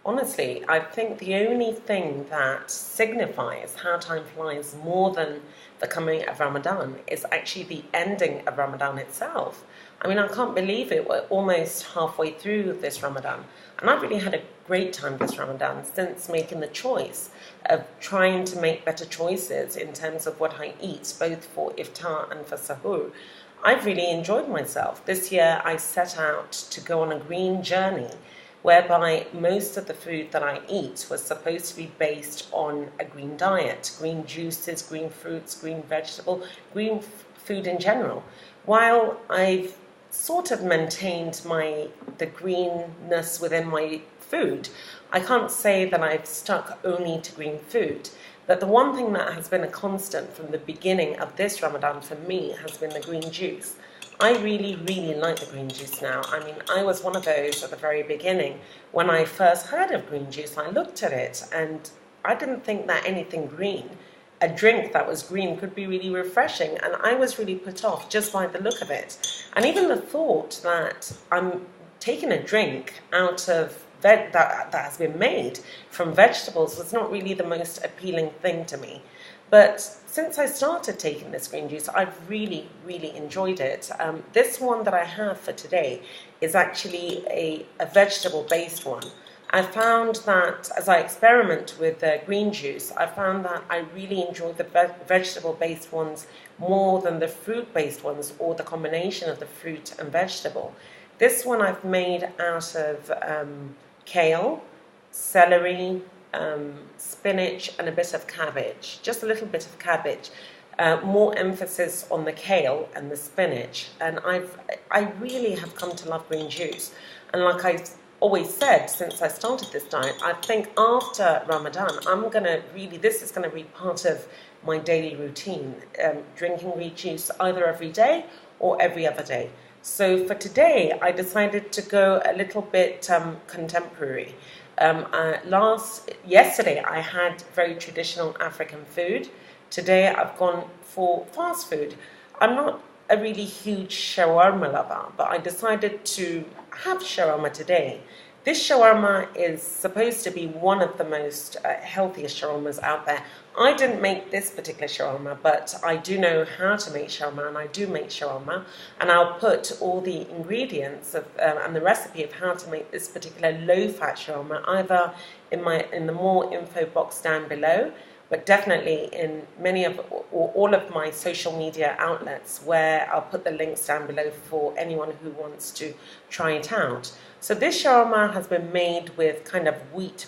Honestly, I think the only thing that signifies how time flies more than the coming of Ramadan is actually the ending of Ramadan itself. I mean, I can't believe it. We're almost halfway through this Ramadan. And I've really had a great time this Ramadan since making the choice of trying to make better choices in terms of what I eat, both for iftar and for sahur. I've really enjoyed myself. This year I set out to go on a green journey whereby most of the food that I eat was supposed to be based on a green diet, green juices, green fruits, green vegetable, green food in general. While I've sort of maintained the greenness within my food, I can't say that I've stuck only to green food. But the one thing that has been a constant from the beginning of this Ramadan for me has been the green juice. I really, really like the green juice now. I mean, I was one of those at the very beginning. When I first heard of green juice, I looked at it and I didn't think that anything green, a drink that was green, could be really refreshing. And I was really put off just by the look of it. And even the thought that I'm taking a drink out of that has been made from vegetables was not really the most appealing thing to me. But since I started taking this green juice, I've really, really enjoyed it. This one that I have for today is actually a vegetable-based one. I found that as I experiment with the green juice, I found that I really enjoy the vegetable-based ones more than the fruit-based ones or the combination of the fruit and vegetable. This one I've made out of kale, celery, spinach and a bit of cabbage, just a little bit of cabbage, more emphasis on the kale and the spinach. And I really have come to love green juice. And like I've always said since I started this diet, I think after Ramadan, this is going to be part of my daily routine, drinking green juice either every day or every other day. So for today, I decided to go a little bit contemporary. Yesterday I had very traditional African food. Today I've gone for fast food. I'm not a really huge shawarma lover, but I decided to have shawarma today. This shawarma is supposed to be one of the most healthiest shawarmas out there. I didn't make this particular shawarma, but I do know how to make shawarma, and I do make shawarma. And I'll put all the ingredients and the recipe of how to make this particular low-fat shawarma either in the more info box down below, but definitely in many of or all of my social media outlets, where I'll put the links down below for anyone who wants to try it out. So this shawarma has been made with kind of wheat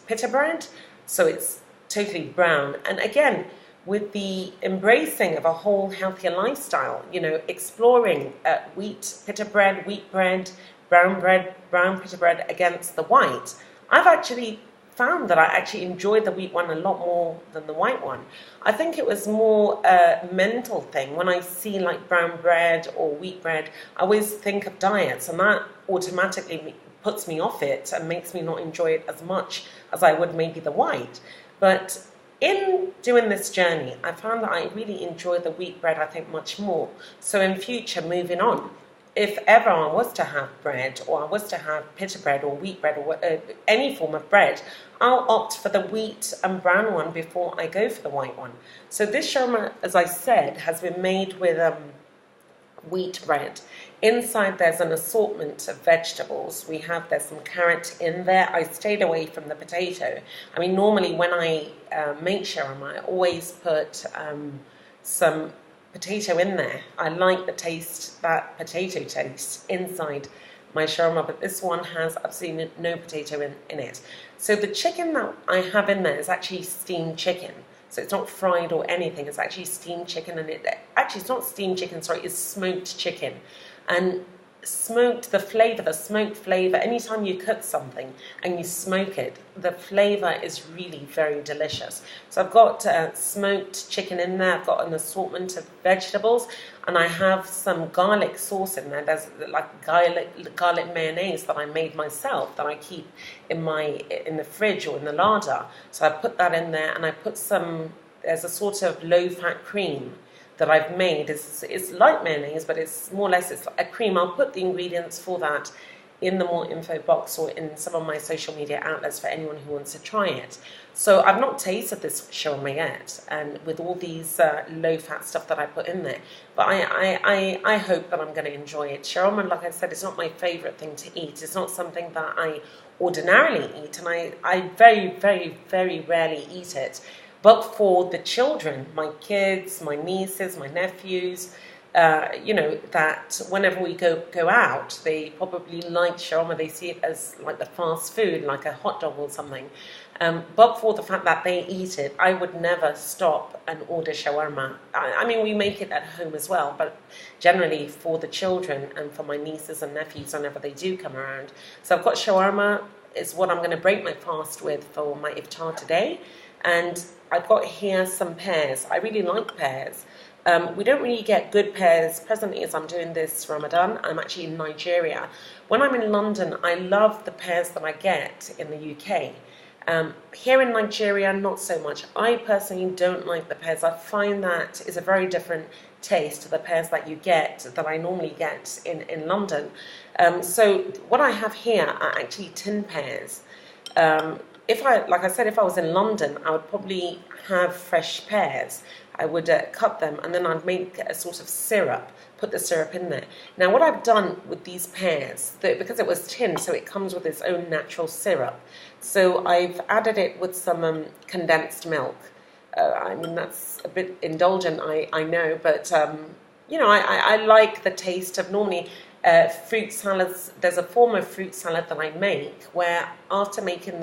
pita bread, so it's totally brown. And again, with the embracing of a whole healthier lifestyle, exploring wheat bread, brown pita bread against the white, I've actually found that I actually enjoy the wheat one a lot more than the white one. I think it was more a mental thing. When I see like brown bread or wheat bread, I always think of diets, and that automatically puts me off it and makes me not enjoy it as much as I would maybe the white. But in doing this journey, I found that I really enjoy the wheat bread, I think, much more. So in future, moving on, if ever I was to have bread, or I was to have pita bread or wheat bread or any form of bread, I'll opt for the wheat and brown one before I go for the white one. So this shawarma, as I said, has been made with wheat bread. Inside there's an assortment of vegetables. There's some carrot in there. I stayed away from the potato. I mean, normally when I make shawarma, I always put some potato in there. I like that potato taste inside my shawarma, but this one has absolutely no potato in it. So the chicken that I have in there is actually steamed chicken. So it's not fried or anything. It's actually steamed chicken, and it's not steamed chicken, sorry, it's smoked chicken. And the smoked flavor, anytime you cook something and you smoke it, the flavor is really very delicious. So I've got smoked chicken in there, I've got an assortment of vegetables, and I have some garlic sauce in there. There's like garlic mayonnaise that I made myself that I keep in the fridge or in the larder. So I put that in there, and I put there's a sort of low-fat cream that I've made. It's like mayonnaise, but it's more or less it's a cream. I'll put the ingredients for that in the more info box or in some of my social media outlets for anyone who wants to try it. So I've not tasted this shawarma yet, and with all these low-fat stuff that I put in there, but I hope that I'm going to enjoy it. Shawarma, like I said, is not my favourite thing to eat. It's not something that I ordinarily eat, and I very, very, very rarely eat it. But for the children, my kids, my nieces, my nephews, that whenever we go out, they probably like shawarma. They see it as like the fast food, like a hot dog or something. But for the fact that they eat it, I would never stop and order shawarma. I mean, we make it at home as well, but generally for the children and for my nieces and nephews whenever they do come around. So I've got shawarma, is what I'm going to break my fast with for my iftar today. And I've got here some pears. I really like pears. We don't really get good pears presently as I'm doing this Ramadan. I'm actually in Nigeria. When I'm in London, I love the pears that I get in the UK. Here in Nigeria, not so much. I personally don't like the pears. I find that is a very different taste to the pears that you get, that I normally get in London. So what I have here are actually tin pears. Like I said, if I was in London, I would probably have fresh pears. I would cut them and then I'd make a sort of syrup, put the syrup in there. Now what I've done with these pears, because it was tin, so it comes with its own natural syrup. So I've added it with some condensed milk. I mean, that's a bit indulgent, I know, but I like the taste of normally fruit salads. There's a form of fruit salad that I make where after making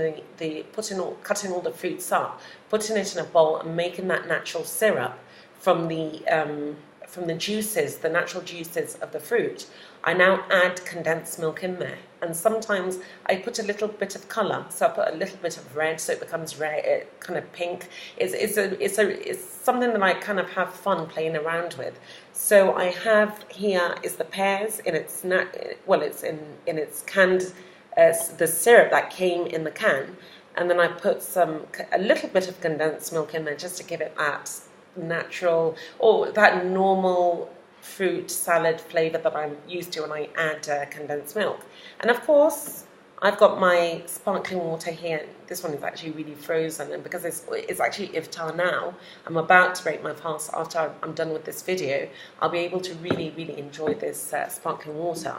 cutting all the fruits up, putting it in a bowl and making that natural syrup from the juices, the natural juices of the fruit, I now add condensed milk in there. And sometimes I put a little bit of colour, so I put a little bit of red, so it becomes red, kind of pink. It's something that I kind of have fun playing around with. So I have here is the pears in its it's in its canned, the syrup that came in the can, and then I put a little bit of condensed milk in there just to give it that natural or that normal fruit salad flavour that I'm used to when I add condensed milk. And of course, I've got my sparkling water here. This one is actually really frozen, and because it's actually iftar now, I'm about to break my fast. After I'm done with this video, I'll be able to really, really enjoy this sparkling water.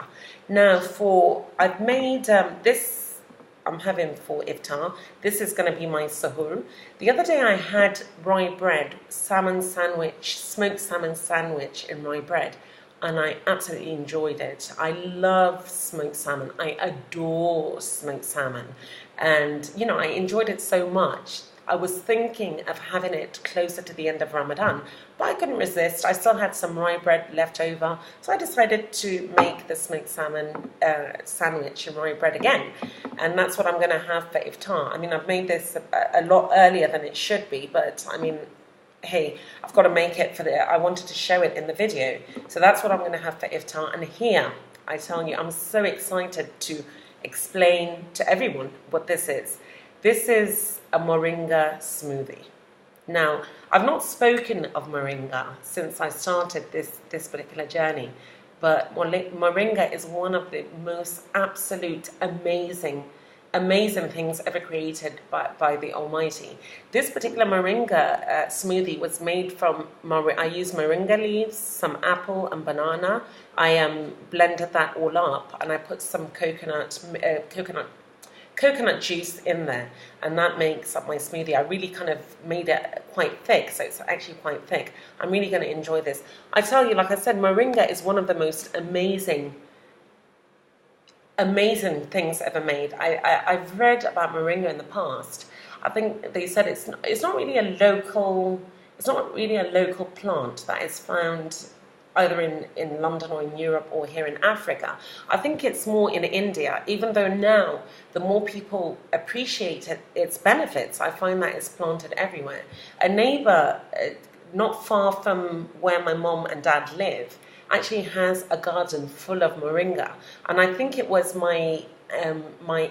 Now, I've made this. I'm having for iftar. This is going to be my suhoor. The other day I had rye bread, smoked salmon sandwich in rye bread, and I absolutely enjoyed it. I love smoked salmon. I adore smoked salmon, and I enjoyed it so much. I was thinking of having it closer to the end of Ramadan, but I couldn't resist. I still had some rye bread left over, so I decided to make the smoked salmon sandwich and rye bread again. And that's what I'm going to have for iftar. I mean, I've made this a lot earlier than it should be, but I mean, hey, I've got to make it I wanted to show it in the video. So that's what I'm going to have for iftar. And here, I tell you, I'm so excited to explain to everyone what this is. This is a moringa smoothie. Now, I've not spoken of moringa since I started this particular journey, but moringa is one of the most absolute amazing things ever created by the Almighty. This particular moringa smoothie was made from, I used moringa leaves, some apple and banana. I blended that all up and I put some coconut juice in there, and that makes up my smoothie. I really kind of made it quite thick, so it's actually quite thick. I'm really going to enjoy this. I tell you, like I said, moringa is one of the most amazing things ever made. I've read about moringa in the past. I think they said it's not really a local plant that is found either in London or in Europe or here in Africa. I think it's more in India, even though now the more people appreciate its benefits, I find that it's planted everywhere. A neighbour not far from where my mom and dad live actually has a garden full of moringa, and I think it was my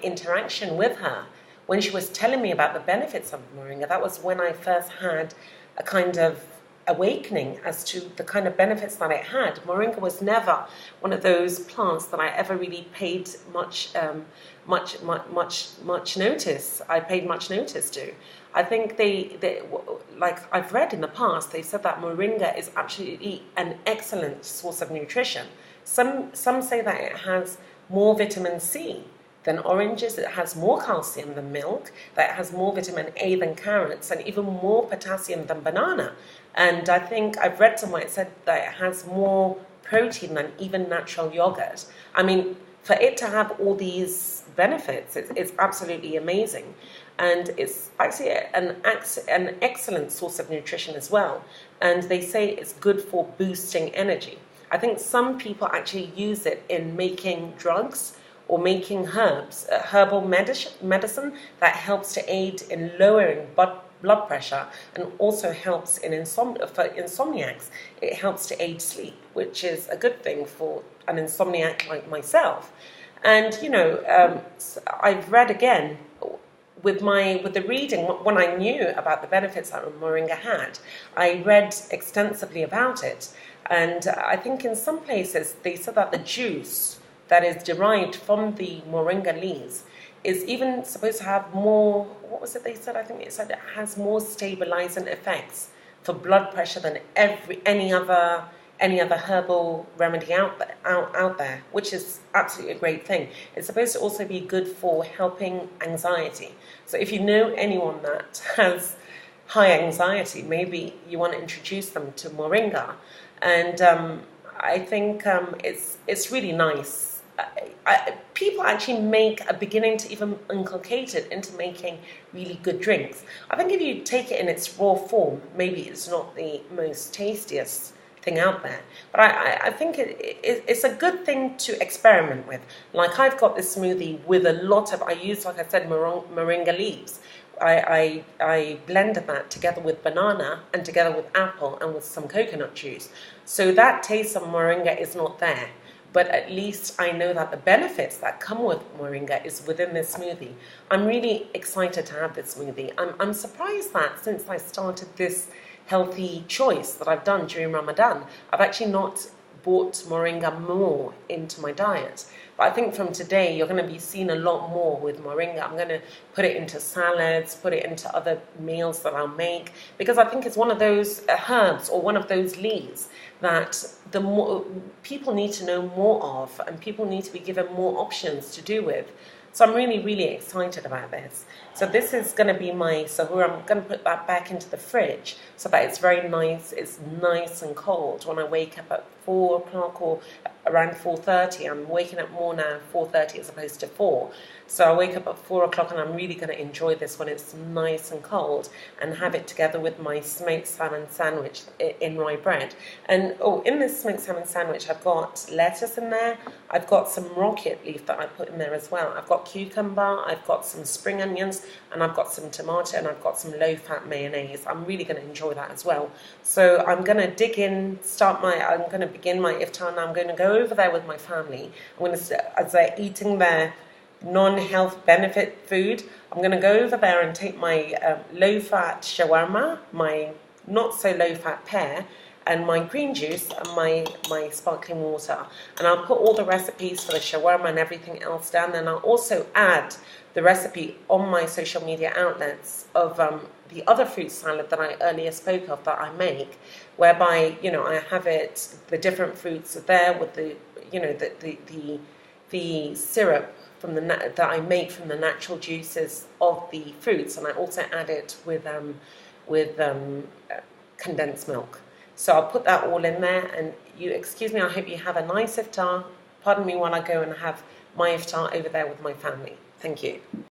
interaction with her when she was telling me about the benefits of moringa. That was when I first had a kind of awakening as to the kind of benefits that it had. Moringa was never one of those plants that I ever really paid much notice. I paid much notice to. I think they, like I've read in the past, they said that moringa is absolutely an excellent source of nutrition. Some say that it has more vitamin C than oranges, it has more calcium than milk, that it has more vitamin A than carrots, and even more potassium than banana. And I think I've read somewhere it said that it has more protein than even natural yogurt. I mean, for it to have all these benefits, it's absolutely amazing. And it's actually an excellent source of nutrition as well. And they say it's good for boosting energy. I think some people actually use it in making drugs or making herbal medicine that helps to aid in lowering blood pressure and also helps in for insomniacs. It helps to aid sleep, which is a good thing for an insomniac like myself. And, I've read again, with the reading, when I knew about the benefits that moringa had, I read extensively about it. And I think in some places they said that the juice that is derived from the moringa leaves is even supposed to have more, what was it they said? I think it said it has more stabilizing effects for blood pressure than any other herbal remedy out there, which is absolutely a great thing. It's supposed to also be good for helping anxiety. So if you know anyone that has high anxiety, maybe you want to introduce them to moringa. And I think it's really nice. People actually are beginning to even inculcate it into making really good drinks. I think if you take it in its raw form, maybe it's not the most tastiest thing out there, but I think it's a good thing to experiment with. Like I've got this smoothie with I use, like I said, moringa leaves. I blended that together with banana and together with apple and with some coconut juice. So that taste of moringa is not there, but at least I know that the benefits that come with moringa is within this smoothie. I'm really excited to have this smoothie. I'm surprised that since I started this healthy choice that I've done during Ramadan, I've actually not brought moringa more into my diet. But I think from today, you're going to be seeing a lot more with moringa. I'm going to put it into salads, put it into other meals that I'll make, because I think it's one of those herbs or one of those leaves that people need to know more of, and people need to be given more options to do with. So I'm really, really excited about this. So this is going to be my Suhoor. I'm going to put that back into the fridge so that it's very nice. It's nice and cold when I wake up at 4 o'clock or around 4:30. I'm waking up more now at 4:30 as opposed to 4. So I wake up at 4 o'clock and I'm really going to enjoy this when it's nice and cold and have it together with my smoked salmon sandwich in rye bread. And in this smoked salmon sandwich, I've got lettuce in there. I've got some rocket leaf that I put in there as well. I've got cucumber, I've got some spring onions, and I've got some tomato, and I've got some low-fat mayonnaise. I'm really going to enjoy that as well. So I'm going to dig in, I'm going to begin my iftar now. I'm going to go over there with my family. As they're eating their non-health benefit food, I'm going to go over there and take my low-fat shawarma, my not so low-fat pear, and my green juice and my sparkling water. And I'll put all the recipes for the shawarma and everything else down. And I'll also add the recipe on my social media outlets of the other fruit salad that I earlier spoke of that I make, whereby, I have the different fruits are there with the syrup that I make from the natural juices of the fruits, and I also add it with condensed milk. So I'll put that all in there, and you excuse me, I hope you have a nice iftar. Pardon me while I go and have my iftar over there with my family. Thank you.